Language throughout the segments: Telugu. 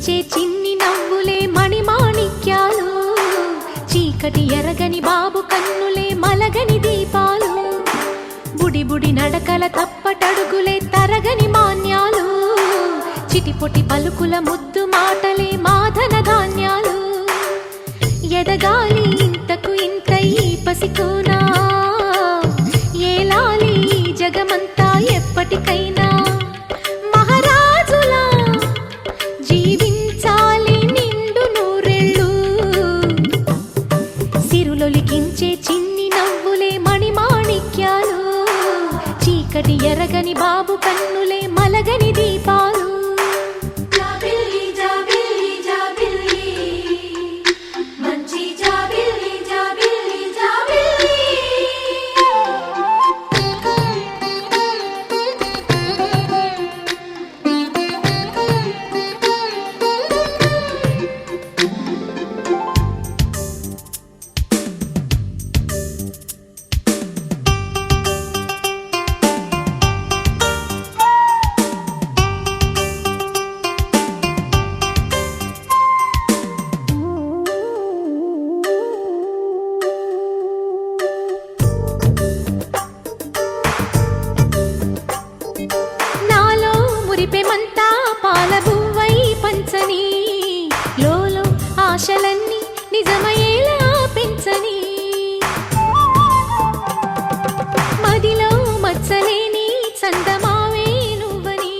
వెలిగించే చిన్ని నవ్వులే మణిమాణిక్యాలు, చీకటి ఎరగని బాబు కన్నులే మలగని దీపాలు, బుడి బుడి నడకల తప్పటడుగులే తరగని మాన్యాలు, చిటిపొటి పలుకుల ముద్దు మాటలే మాధన ధాన్యాలు. ఎదగాలి ఇంతకు ఇంత ఈ పసికోనా, ఏలాలి జగమంతా ఎప్పటికైనా, మహారాజులా జీవించాలి నిండు నూరెళ్ళు. సిరులొలికించే చిన్ని నవ్వులే మణిమాణిక్యాలు, చీకటి ఎరగని బాబు కన్నులే మలగని దీపాలు. మురిపెమంతా పాలబువ్వై పంచని, లోలో ఆశలన్నీ నిజమయ్యేలా పెంచని, మదిలో మచ్చలేని చందమావే నువ్వని,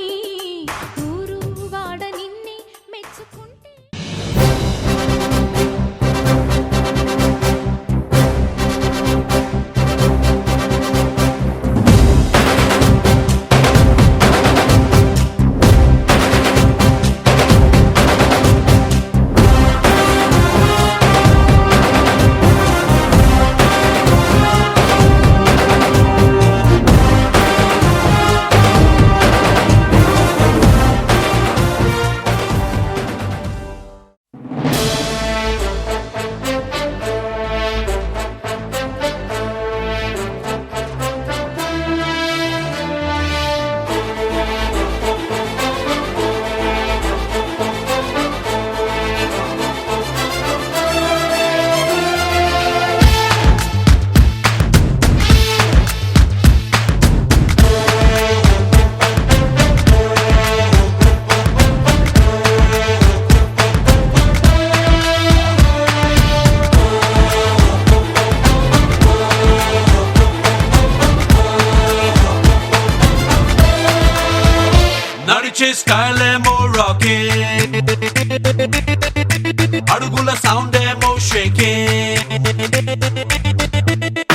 ఊరు వాడ నిన్నే మెచ్చుకుంటే. స్టైలేమో రాకింగ్, అడుగుల సౌండేమో షేకింగ్.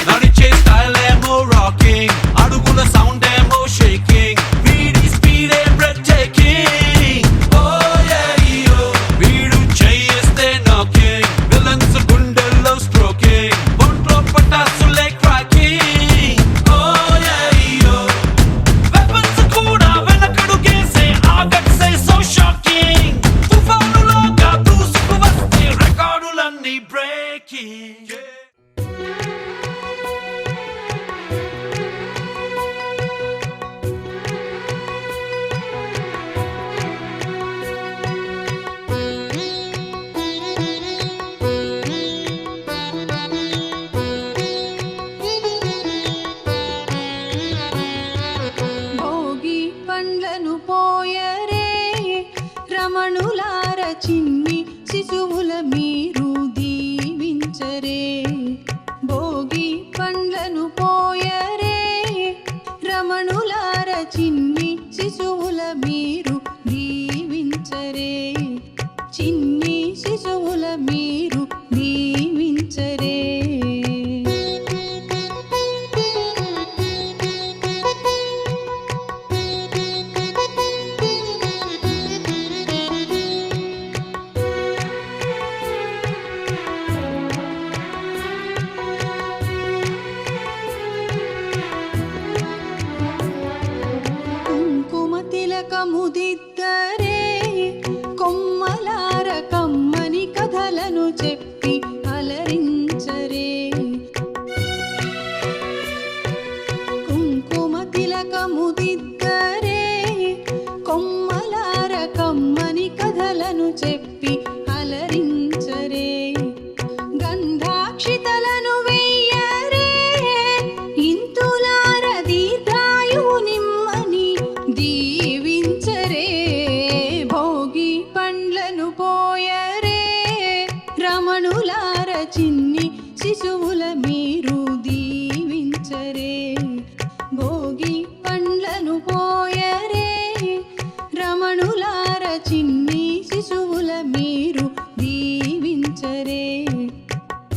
నడిచే స్టైలేమో రాకింగ్, అడుగుల సౌండేమో షేకింగ్. వీడి స్పీడే బ్రెడ్ టేకింగ్. ఓ యో వీడు చేయిస్తే నాకింగ్, విలన్స్ గుండెల్లో స్ట్రోకింగ్, ఒంట్లో పటాసులే క్రాకింగ్. ఓ యో వెపన్స్ కూడా వెనకడుగేసే ఆగట్సే సో షాకింగ్. తుఫానులాగా దూసుకు వస్తే రికార్డులన్నీ బ్రేకింగ్. భోగి పండ్లను పోయరే రమణులార, చిన్ని శిశువుల మీరు దీవించరే. భోగి పండ్లను పోయరే రమణులార, చిన్ని శిశువుల మీరు దీవించరే. చిన్ని శిశువుల మీరు దీవించరే. కుంకుమ తిలకముదిద్దరే కొమ్మలార శిశువుల మీరు దీవించరే భోగి పండ్లను పోయరే రమణులార చిన్ని శిశువుల మీరు దీవించరే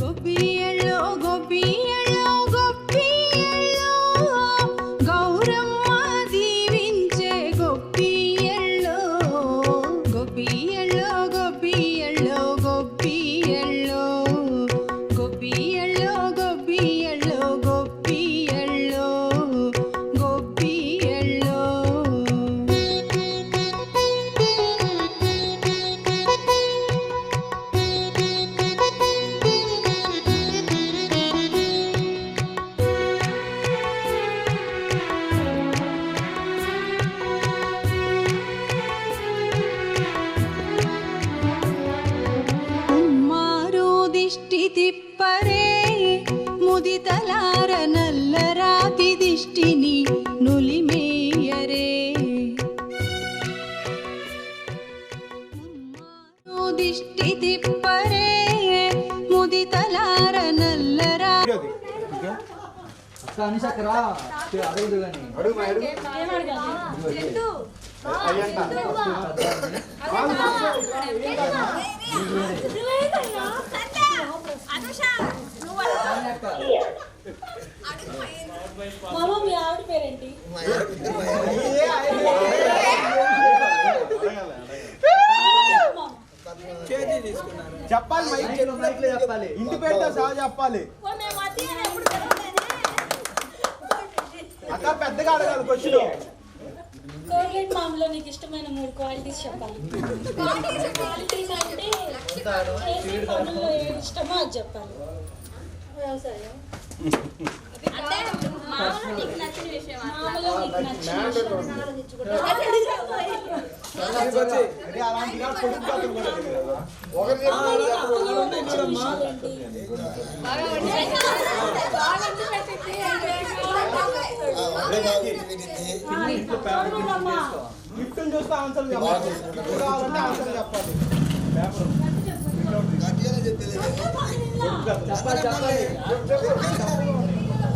గొప్పియల్లో గొప్పియల్లో గొప్పియల్లో గౌరమ్మ దీవించే గొప్పియల్లో గొప్పియల్లో గొప్పియల్లో గొప్పియల్లో గొప్పియల్లో గొప్పియల్లో గొప్పియల్లో గొప్పియల్లో ఉమ్మారు దిష్టి తిప్పరే ముదితలార నల్లరాతి దిష్టిని నులిమేయరే ఉమ్మారు దిష్టి తిప్పరే ముదితలార నల్లరా మామ మీ ఆవిడ పేరేంటి? చెప్పాలి మైక్ చెప్పాలి ఇంటి పేరుతో సహా చెప్పాలి అక్క పెద్దగా అడగాలి క్వశ్చన్ కోల్గేట్ మామలో నీకు ఇష్టమైన 3 క్వాలిటీస్ చెప్పాలి. క్వాలిటీస్ అంటే చేసే పనుల్లో ఏది ఇష్టమో అది చెప్పాలి. వ్యవసాయం మామలో నీకు నచ్చిన విషయం. అలాంటిగా కొడుకు గిఫ్ట్ చూస్తే ఆన్సర్ చెప్పాలి కావాలంటే ఆన్సర్ చెప్పాలి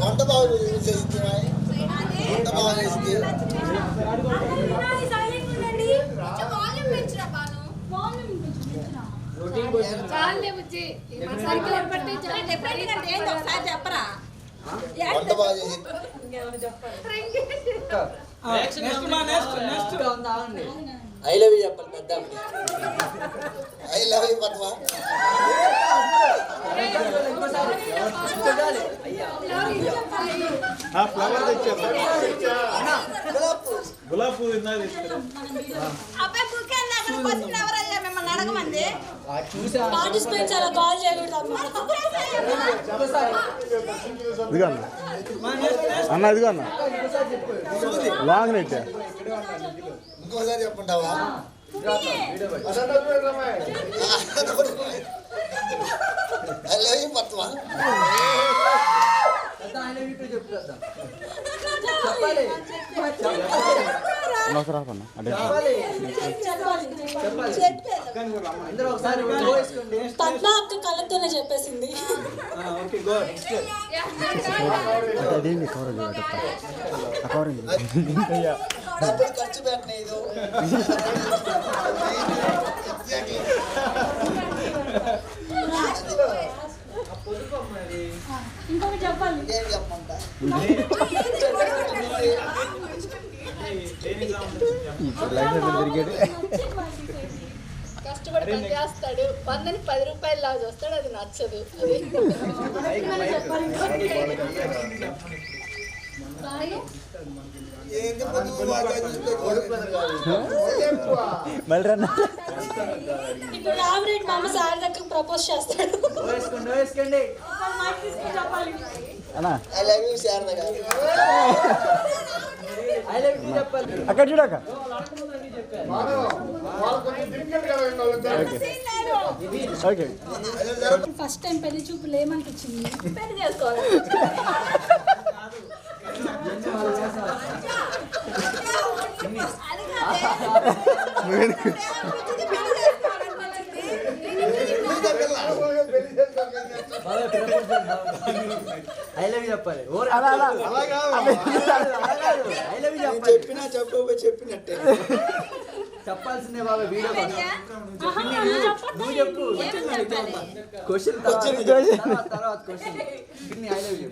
వంట బాగా చేస్తున్నాయి వంట బాగా చేసింది వంట బాగా చేసింది ఐ లవ్ యూ చెప్పాలి పెద్ద I love you Padma flower తెచ్చారు గులాబ్ పువ్వు ఇందాక తెచ్చారు పార్టిసిపేట్ చాలా కాల్ చేయకూడదు ఇదిగో అన్న ఇదిగో అన్న లాంగ్ నెట్ ఇంకోసారి చెప్పుంటావా I love you Padma Padma అక్క కళ్ళతోనే చెప్పేసింది. డబ్బులు ఖర్చు పెట్టినా ఇది ఇంకొకటి చెప్పాలి. ఏం చెప్పమంటా కష్టపడి పని చేస్తాడు 100ని 10 రూపాయలు లాగా చూస్తాడు అది నచ్చదు ఇప్పుడు ఆవరేట్ మామ సార్ దగ్గర ప్రపోజ్ చేస్తాడు. ఐ లవ్ యూ శారద గారు అక్కడ చూడక ఓకే ఫస్ట్ టైం పెళ్లి చూపులు ఏమనిపించింది? పెళ్లి చేసుకోవాలి ఐ లవ్ యూ చెప్పాలి అలా అలా ఐ లవ్ యూ చెప్పాలి. చెప్పినా చెప్పకపోతే చెప్పినట్టే చెప్పాల్సిందే బాబా వీడియో నువ్వు చెప్పు క్వశ్చన్ తర్వాత క్వశ్చన్ ఐ లవ్ యూ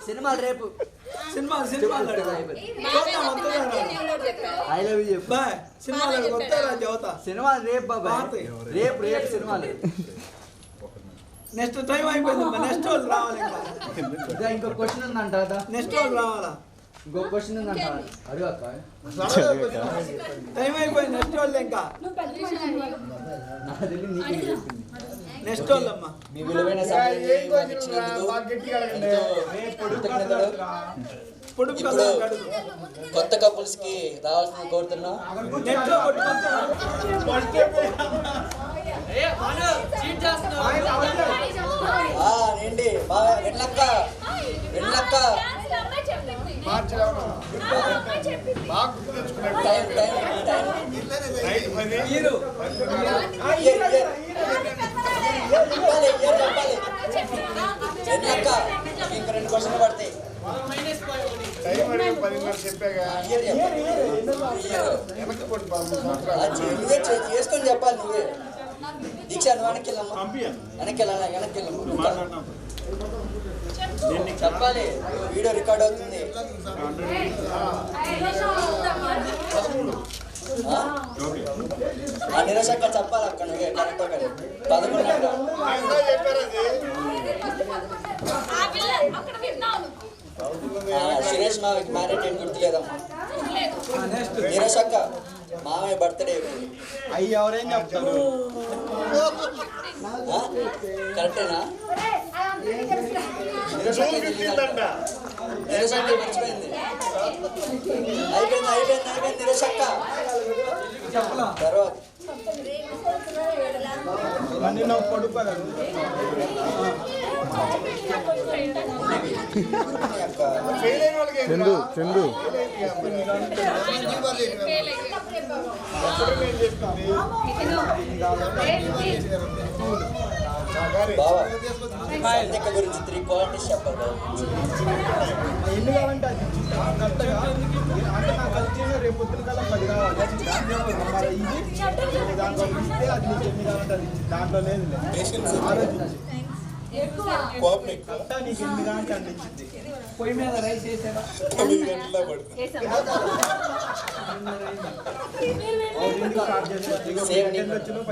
సినిమాలు రేపు ఐ లవ్ యూ సినిమాలు రేపు బాబాయ్ రేపు సినిమాలు నెక్స్ట్ టైం అయిపోయింది నెక్స్ట్ వాళ్ళు రావాలి ఇంకా ఇంకో క్వశ్చన్ ఉందంట నెక్స్ట్ వాళ్ళు రావాలా ఇంకో క్వశ్చన్ ఉందంట అడుగు అక్క టైం అయిపోయింది నెక్స్ట్ వాళ్ళు ఇంకా నాకు తెలియదు నీకే చెప్పింది నెక్స్ట్ వాళ్ళమ్మా మీ విలువైన సమయాన్ని మాకు ఇచ్చినందుకు ఎంతో కృతజ్ఞతలు. పొడుపు ఇప్పుడు కొత్త కపుల్స్ కి రావాల్సిన కోరుతున్నా. నెక్స్ట్ రండి బాగా వెళ్ళక్క టైం వెళ్ళక్క ఇంకా 2 క్వశ్చన్లు పడతాయి. చేసుకొని చెప్పాలి నువ్వే. దీక్ష నువ్వు వెనక్కి వెళ్ళమ్మా చెప్పాలి. వీడియో రికార్డ్ అవుతుంది. నిరసక్క చెప్పాలి అక్క నువ్వే కరెక్ట్ కానీ 11 సురేష్ మావికి మ్యారేజ్ ఏం గుర్తులేదమ్మా. నిరసక్క మామయ్య బర్త్డే అయ్యి ఎవరేం చెప్తారు కరెక్టేనా? నిరసక్క మర్చిపోయింది. అయిపోయింది నిరసక్క తర్వాత చందు బావా సంధ్యక్క గురించి 3 క్వాలిటీస్ చెప్పాలి. ఎన్ని కావాలంటే అది కరెక్ట్గా అంటే నాకు కలిసి రేపు పొద్దున కల్లా 10 కావాలి ఇది దాంట్లో ఇస్తే అది నీకు ఎన్ని కావాలంటే అది దాంట్లో లేదు కరెక్టా నీకు ఎన్ని కావాలంటే అందించింది. పొయ్యి మీద రైస్ చేసారా 9 గంటల పడుతుంది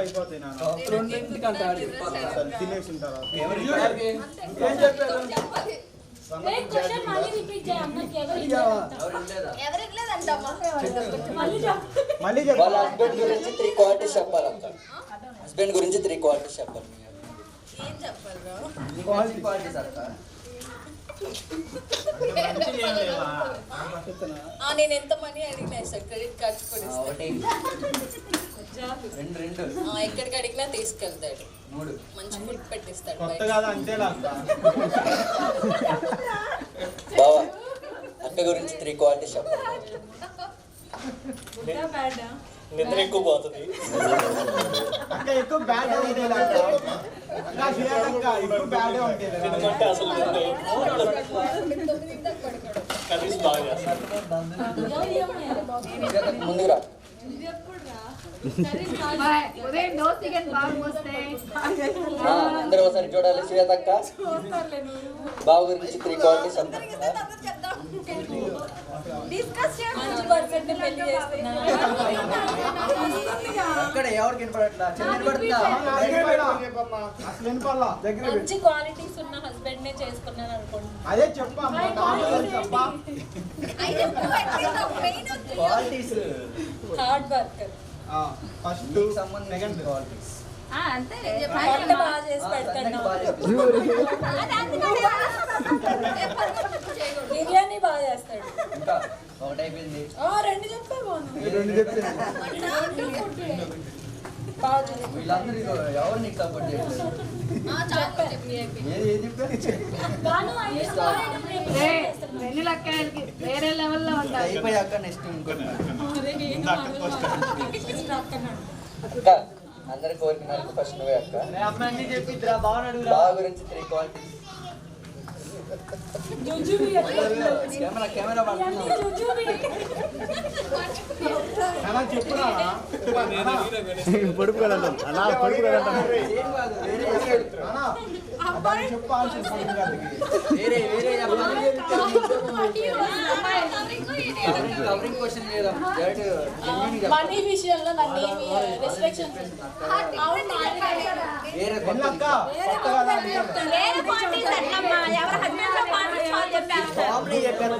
అయిపోతాయి తినేసి ఉంటారా ఏం చెప్పారు మళ్ళీ వాళ్ళ హస్బెండ్ గురించి 3 క్వాలిటీస్ చెప్పాలి అక్క. హస్బెండ్ గురించి 3 క్వాలిటీస్ చెప్పాలి. క్వాలిటీస్ అక్క నేను ఎంత మనీ అడిగినా సార్ క్రెడిట్ కార్డ్స్ కూడా ఎక్కడికి అడిగినా తీసుకెళ్తాడు. 3 మంచి ఫుడ్ పెట్టిస్తాడు. బావా అక్క గురించి 3 క్వాలిటీస్ చెప్పాలి. నిద్ర ఎక్కువ పోతుంది. అక్క ఎక్కువ బ్యాడ్ ఎక్కువ బ్యాడే ఉంటుంది. ఎందుకంటే అసలు ముందురా అందరూ ఒకసారి చూడాలి. శ్వేతక్క బావ గురించి 3 క్వాలిటీస్ అక్కడ ఎవరికి వినపడట్లా మంచి క్వాలిటీస్ ఉన్న హస్బెండ్ నే చేసుకున్నాను అనుకోండి. అదే చెప్పా qualities hard worker first second qualities వంట బాగా చేసి పెడతాను. బిర్యానీ బాగా చేస్తాడు. ఇంకా ఒకటైపోయింది. 2 చెప్పా వీళ్ళందరూ ఎవరు నీకు సపోర్ట్ చేయట్లేదు. ఏది చెప్పారు వెన్నెలక్కాయలకి వేరే లెవెల్లో ఉంటాయి. అయిపోయాక నెక్స్ట్ ఇంకోటి అక్క అందరి కోరికన్నారు ఫస్ట్ నువ్వే అక్క. అన్నీ చెప్పిద్దిరా బాగా గురించి 3 క్వాలిటీస్. కెమెరా చెప్పురా పొడుపు కదా అలా పొడుపు కదా వేరే కవరింగ్ క్వశ్చన్ లేదా మనీ విషయంలో నన్ను ఏమి రెస్ట్రిక్షన్స్ వేరే కామెడీ చెప్పారు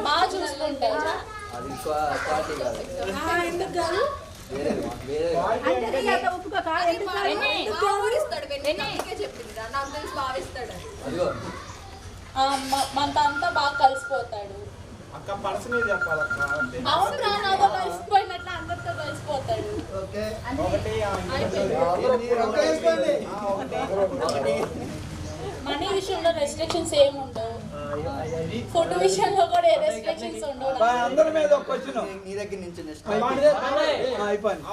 బాగా చూసుకుంటారు. అది క్వాలిటీ కాదు ఎందుకు కాదు? వేరే అదిగో మనతో అంతా బాగా కలిసిపోతాడు. అక్క పర్సనల్ చెప్పాలక్క. అవునా నాతో కలిసిపోయినట్లు అందరితో కలిసిపోతాడు. మనీ విషయంలో రెస్ట్రిక్షన్స్ ఏమి ఉండవు. ఫుడ్ విషయంలో కూడా ఏ రెస్ట్రిక్షన్స్ ఉండవు. అందరి మీద ఒక క్వశ్చన్ నీ దగ్గర నుంచి నెక్స్ట్ అయిపోయింది.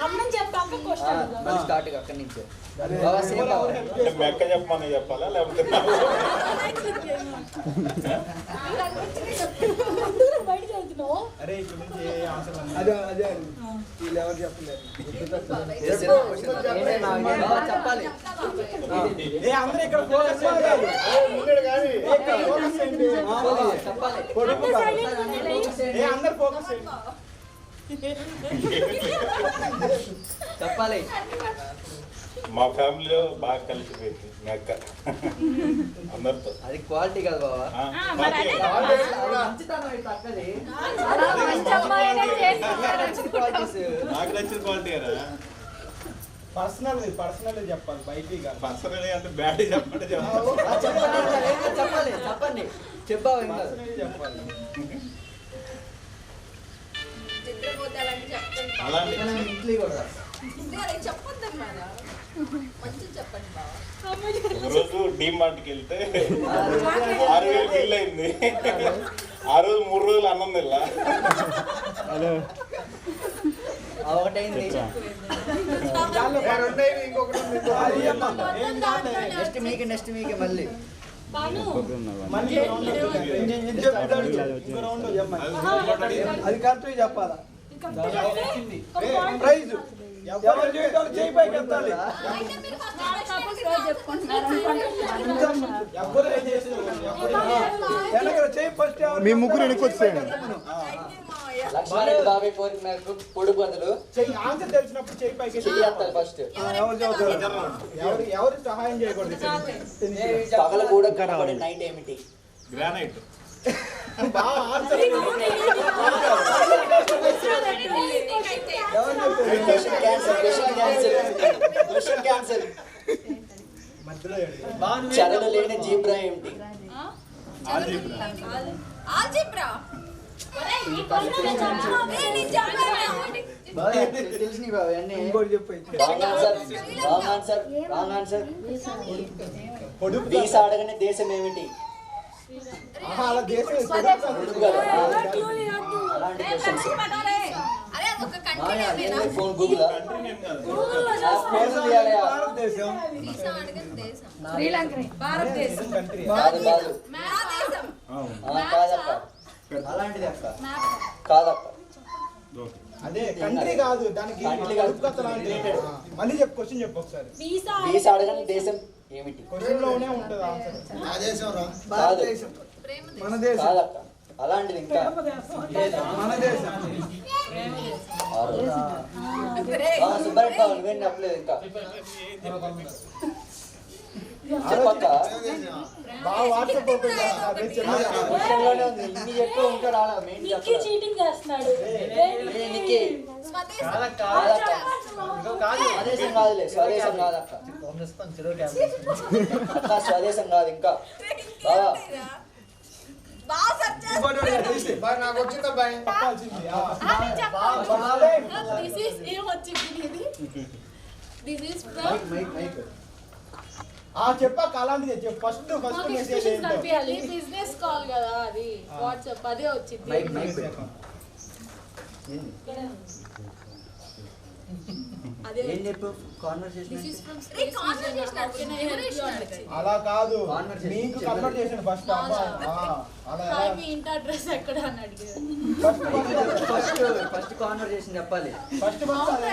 అమ్మని చెప్పాక క్వశ్చన్ మళ్ళీ స్టార్ట్ అక్కడి నుంచే బాగా సేమ్ మెక్క చెప్పమని చెప్పాలా లేకపోతే బయట చదువుతున్నావు. అరే ఇక్కడ నుంచి అదే వీళ్ళు ఎవరు చెప్పలేదు. చెప్పాలి అందరూ ఇక్కడ ఫోకస్ చేయాలి. చెప్పాలి అందరు ఫోకస్ చెప్పాలి మా ఫ్యామిలీలో బాగా కలిసిపోయింది మెక్క అందరితో. అది క్వాలిటీ కాదు బాబా ఆ, నాకు నచ్చిన క్వాలిటీ కదా. పర్సనల్ చెప్పాలి బయటికి కాదు. పర్సనల్ అంటే బ్యాడ్ చెప్పండి చెప్పాలి చెప్పండి చెప్పావు ఇంకా పర్సనల్ చెప్పాలి. అలాంటి ఇడ్లీ కూడా ఒకరోజు డీమార్ట్కి వెళ్తే 6,000 బిల్ అయింది. ఆ రోజు 3 రోజులు అన్నం తిల్లా. ఒకటైంది నెక్స్ట్ మీకే మళ్ళీ అది కరెక్ట్ చెప్పాలా. ప్రైజ్ ఎవరు జీవితాలు చేయి పైకి ఎత్తాలి. చేయి ఫస్ట్ మీ ముగ్గురు వెనక్కి వచ్చేయండి. లక్ష్మారెడ్డి బాబాయ్ కోరిక మేరకు పొడుగు బదులు ఆన్సర్ తెలిసినప్పుడు చేయి పైకి చెయ్యాలి ఫస్ట్ ఎవరు సహాయం చేయకూడదు. పగల కూడా కనబడే నైట్ ఏమిటి గ్రానైట్. బాగా ఆన్సర్ క్వశ్చన్ క్యాన్సల్ చదవ లేని జీబ్రా ఏమిటి తెలిసిన బాబు అన్నీ ఇంకోటి చెప్పు. రాంగ్ ఆన్సర్ వీసా అడగని దేశం ఏమిటి అలా దేశం పొడుగు కదా. అలాంటి క్వశ్చన్స్ ఫోన్ గూగుల్ భారతదేశం కంట్రీ. కాదక్క అలాంటిది అక్క కాదక్క అదే కంట్రీ కాదు దానికి కంట్రీ కాదు. కథ లాంటిది. మళ్ళీ చెప్పు క్వశ్చన్ చెప్పు ఒకసారి. వీసా అడగని దేశం ఏమిటి క్వశ్చన్ లోనే ఉంటుంది ఆన్సర్. కాదు మన దేశం. కాదక్క అలాంటిది ఇంకా మన దేశం. సుబ్బారెడ్డి బాబు నువ్వేం చెప్పలేదు ఇంకా చెప్పక్క బాగా వాట్సాప్ ఓపెన్ చేస్తున్నారు. క్వశ్చన్లోనే ఉంది ఇన్ని చెప్పు ఇంకా రాలా మెయిన్ నిక్కీ చీటింగ్ చేస్తున్నాడు. నీకే కాదక్క స్వదేశం కాదులే స్వదేశం కాదక్క అక్క స్వదేశం కాదు ఇంకా బాబా నాకు వచ్చిందా బాయ్ చెప్పాల్సింది చెప్పాక అలాంటిది చెప్పు ఫస్ట్ మెసేజ్ బిజినెస్ కాల్ కదా అది వాట్సాప్ అదే వచ్చింది మైక్ ఏం చెప్పు అలా కాదు మీకు కన్వర్ట్ చేసాను ఫస్ట్ మీ ఇంటి అడ్రస్ ఎక్కడ అని అడిగారు ఫస్ట్ కాన్వర్సేషన్ చెప్పాలి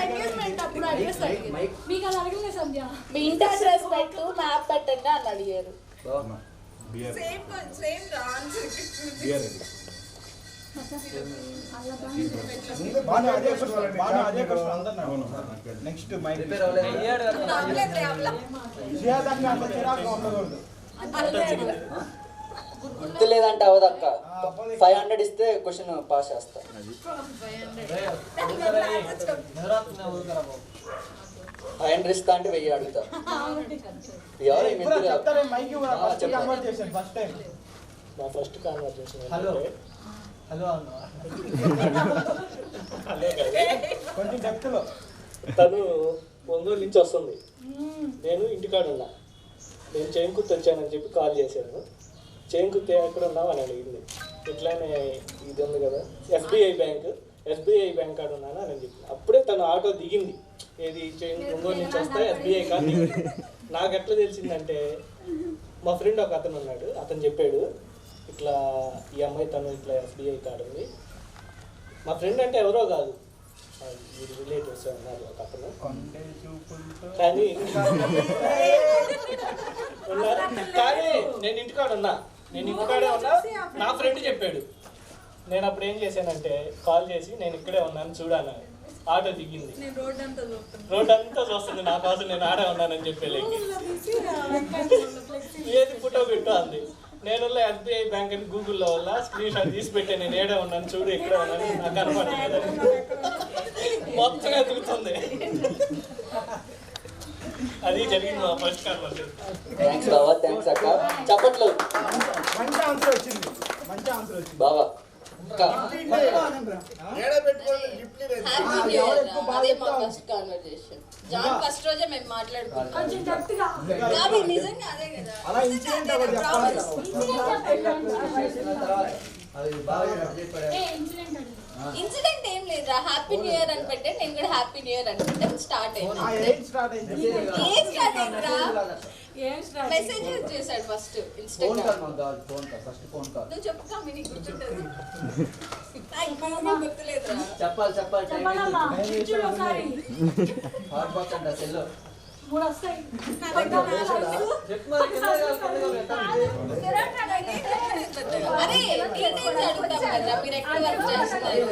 ఎంగేజ్మెంట్ అప్పుడు అడ్రస్ అడిగారు మీకు అది అడగలేదు సంధ్య. మీ ఇంటి అడ్రస్ పెట్టు మ్యాప్ పెట్టండి అని అడిగారు నెక్స్ట్ గుర్తు లేదంటే అవదక్క 500 ఇస్తే క్వశ్చన్ పాస్ చేస్తా 500 ఇస్తా అంటే 1000 అడుగుతా నా ఫస్ట్ కాన్వర్సేషన్ హలో హలో కొంచెం డెప్త్లో తను ఒంగోలు నుంచి వస్తుంది, నేను ఇంటికాడ ఉన్నా. నేను చేంకుర్తి వచ్చానని చెప్పి కాల్ చేశాను. చేంకుర్తి ఎక్కడ ఉన్నావు అని అడిగింది. ఇట్లానే ఇది ఉంది కదా ఎస్బీఐ బ్యాంక్ కాడ ఉన్నాను అని చెప్పి అప్పుడే తను ఆటో దిగింది. ఏది ఒంగోలు నుంచి వస్తే ఎస్బీఐ కాదు దిగింది. నాకు ఎట్లా తెలిసిందంటే మా ఫ్రెండ్ ఒక అతను ఉన్నాడు, అతను చెప్పాడు ఇట్లా ఈ అమ్మాయి తను ఇట్లా ఎస్బీఐ కార్డు ఉంది. మా ఫ్రెండ్ అంటే ఎవరో కాదు, రిలేటివ్స్ ఉన్నారు ఒక అతను. కానీ నేను ఇంటికాడే ఉన్నా. నా ఫ్రెండ్ చెప్పాడు. నేను అప్పుడు ఏం చేశానంటే కాల్ చేసి నేను ఇక్కడే ఉన్నాను చూడాను. ఆటో దిగింది, రోడ్ అంతా చూస్తుంది నా కోసం, నేను ఆడే ఉన్నానని చెప్పేలేకి ఏది ఫోటో పెట్టు అంది. నేను ఎస్బీఐ బ్యాంక్ అని గూగుల్లో వల్ల స్క్రీన్ షాట్ తీసి పెట్టే, నేను ఏడే ఉన్నాను చూడు ఇక్కడే ఉన్నాను నాకు కనపడలేదు. మొత్తం ఎదుగుతుంది. అది జరిగింది మా ఫస్ట్ కాన్వర్సేషన్. థ్యాంక్స్ బావా, థ్యాంక్స్ అక్క. చప్పట్లు. మంచి ఆన్సర్ వచ్చింది, మంచి ఆన్సర్ వచ్చింది బావా అదే మా ఫస్ట్ కాన్వర్సేషన్. జాన్ ఫస్ట్ రోజే మేము మాట్లాడుకున్నాం. కొంచెం డెప్త్గా. కాదు, నిజంగా అదే కదా. అలా ఇన్సిడెంట్ ఒకటి చెప్పాలి. ఇన్సిడెంట్ ఏం లేదురా, హ్యాపీ న్యూ ఇయర్ అని పెట్టే, నేను కూడా హ్యాపీ న్యూ ఇయర్ అని పెట్టే స్టార్ట్ అయింది. ఏం స్టార్ట్ అయింది? ఏం స్టార్ట్ అయిందిరా? ఏం స్టార్ట్ మెసేజ్ చేశాడు ఫస్ట్ ఫోన్ ఇన్స్టాగ్రామ్. కాల్ మాకు కావాలి, ఫస్ట్ ఫోన్ కాల్. నువ్వు చెప్పు కమ్మి, నీకు గుర్తుంటది. గుర్తులేదురా. చెప్పాలి చెప్పాలమ్మా. చూడు ఒకసారి. హాట్ బాక్స్ అంట సెల్లో 3 వస్తాయి. అరే డీటెయిల్స్ అడుగుతాం కదా, మీరు ఎక్కడ వర్క్ చేస్తున్నారు?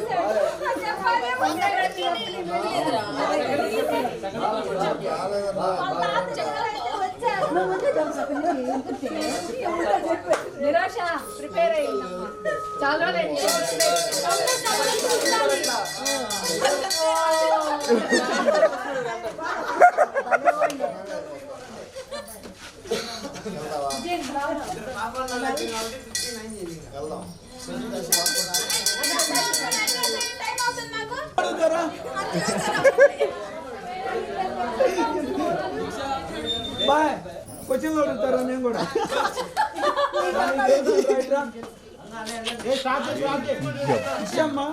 నిరాశ ప్రిపేర్ అయ్యిందమ్మా. చాలా బాయ్ క్వశ్చన్లు అడుగుతారా నేను కూడా? ఇష్టమ్మా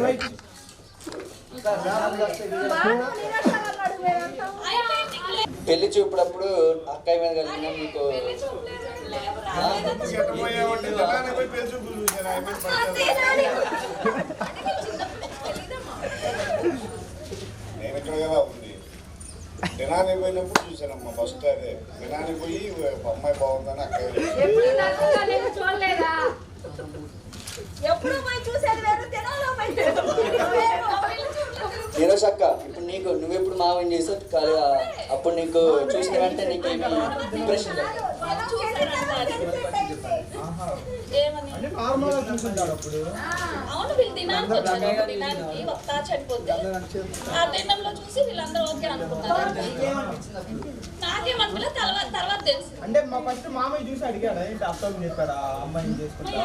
రైట్. పెళ్లి చూపుడప్పుడు అక్కయ్య మీద కలిగిన మీకు నేను ఇక్కడ కదా ఉంది. తినాలి పోయినప్పుడు చూసానమ్మా ఫస్ట్. అదే తినాలి పోయి అమ్మాయి బాగుందని అక్కయ్య చూడలేదా? ఎప్పుడు పోయి చూసేది వేరు, తినాలో పోయి నీరోష్ అక్క, ఇప్పుడు నీకు నువ్వెప్పుడు మావని చేసావు, అప్పుడు నీకు చూసిన వెంటనే నీకు ఇంప్రెషన్ అంటే నార్మల్ గా చూసుంటాడు అప్పుడు. అవును, వీళ్ళు తినానికి వచ్చారు. తినానికి వస్తా చనిపోతే ఆ తినంలో చూసి వీళ్ళందరూ ఓకే అనుకున్నారు. నాకేమనుకోలేదు, తర్వాత తర్వాత తెలుసు. అంటే మా ఫస్ట్ మామయ్య చూసి అడిగాడు ఏంటి అత్తమ్మ చెప్పాడా అమ్మాయిని చేసుకుంటా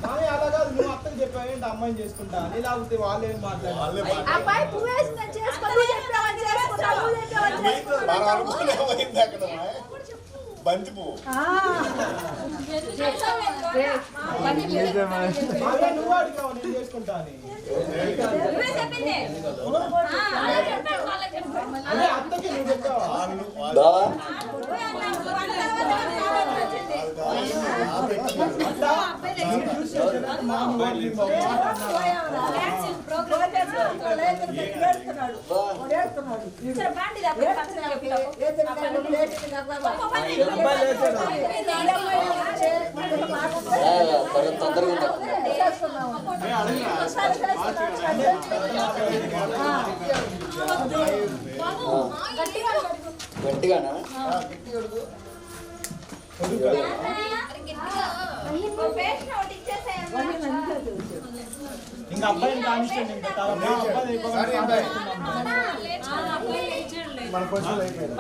మామయ్య అలా కాదు నువ్వు అత్తకు చెప్పావు ఏంటి అమ్మాయిని చేసుకుంటా అని లేకపోతే వాళ్ళు ఏం మాట్లాడారు బంతి పువ్వు మామయ్య నువ్వు అడిగావు నేను చేసుకుంటా అని అదే అత్తకి నువ్వు చెప్పావా గట్టిగానా ఇంకా అబ్బాయిని కానిచ్చాను ఇంకా మన క్వశ్చన్ అయిపోయింది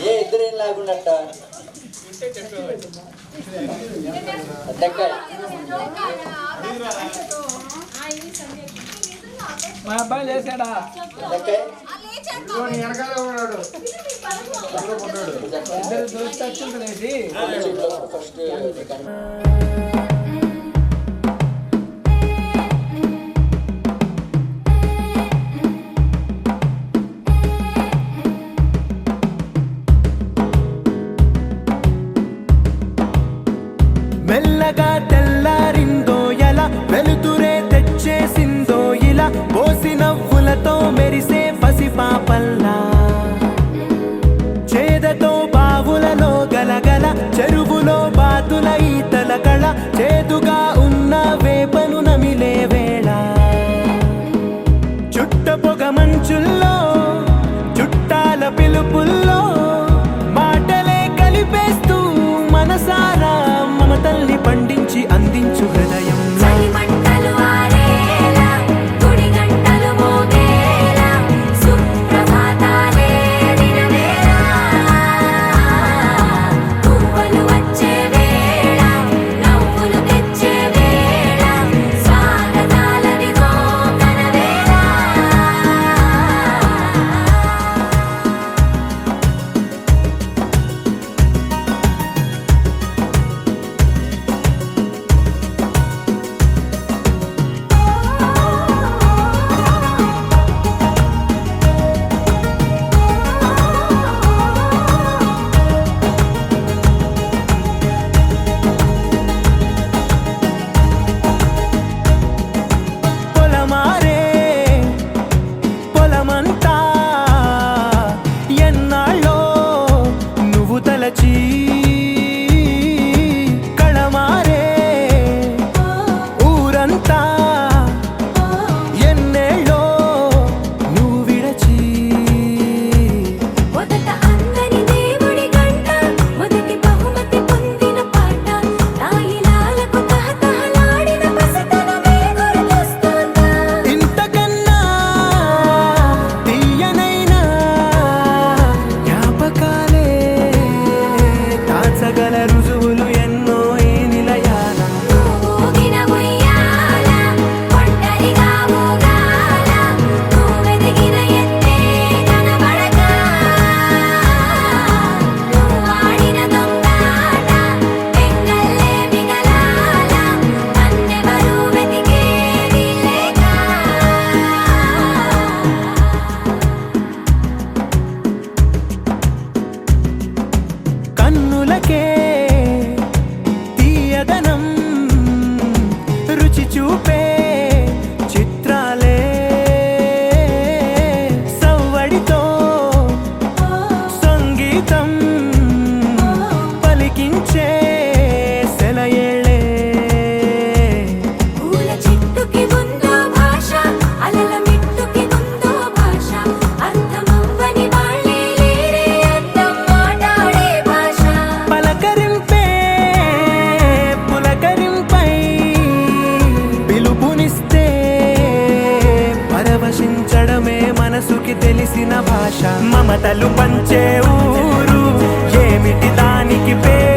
ఏ ఇద్దరేం లేకుండా మా అబ్బాయి లేచాడా? వెనకాల ఉన్నాడు ఇద్దరు దోస్తు వచ్చింది. ఫస్ట్ మెల్లగా తెల్లారిందో ఎలా వెలుతురే తెచ్చేసిందో ఇలా పోసి నవ్వులతో మెరిసే పసిపాపల్లా చేదతో బావులలో గలగల చెరువులో బాతుల ఈతల కళ చేదుగా ఉన్న వేపను నమిలే వేళ చుట్ట పొగ మంచుల్లో చుట్టాల పిలుపుల్లో మాటలే కలిపేస్తూ మనసారా మమతల్ని పండించి అందించు హృదయం చలిమంటలు ఆరేలా గుడి గంటలు మోగేలా సుప్రభాతాలే దినవేళ పువ్వులు వచ్చే వేళ నవ్వులు తెచ్చే వేళ స్వాగతాలదిగో కనవేళ పొలమారే పొలమంతా ఎన్నాళ్ళో నువ్వు తలచి కళమారే ఊరంతా ఎన్నేళ్ళో నువ్వు విడచి మొదట అందని దేవుడి గంట మొదటి బహుమతి పొందిన పాట తాయిలాలకు తహతహలాడిన పసితనమే గుర్తొస్తుందా ఇంతకన్నా తీయనైనా జ్ఞాపకాలే దాచగల రుజువులు ఎన్నో ఈ నిలయాల ఊగిన ఉయ్యాల ఒంటరిగా ఊగాల నువ్వెదిగిన ఎత్తే కనబడక నువ్వాడిన దొంగాట పెంగల్లే మిగలాల నన్నెవరూ వెతికేది లేక కన్నులకే తీయదనం రుచి చూపే చిత్రాలే సవ్వడితో సంగీతం పలకరించే ఊరు ఏమిటి దానికి పేరు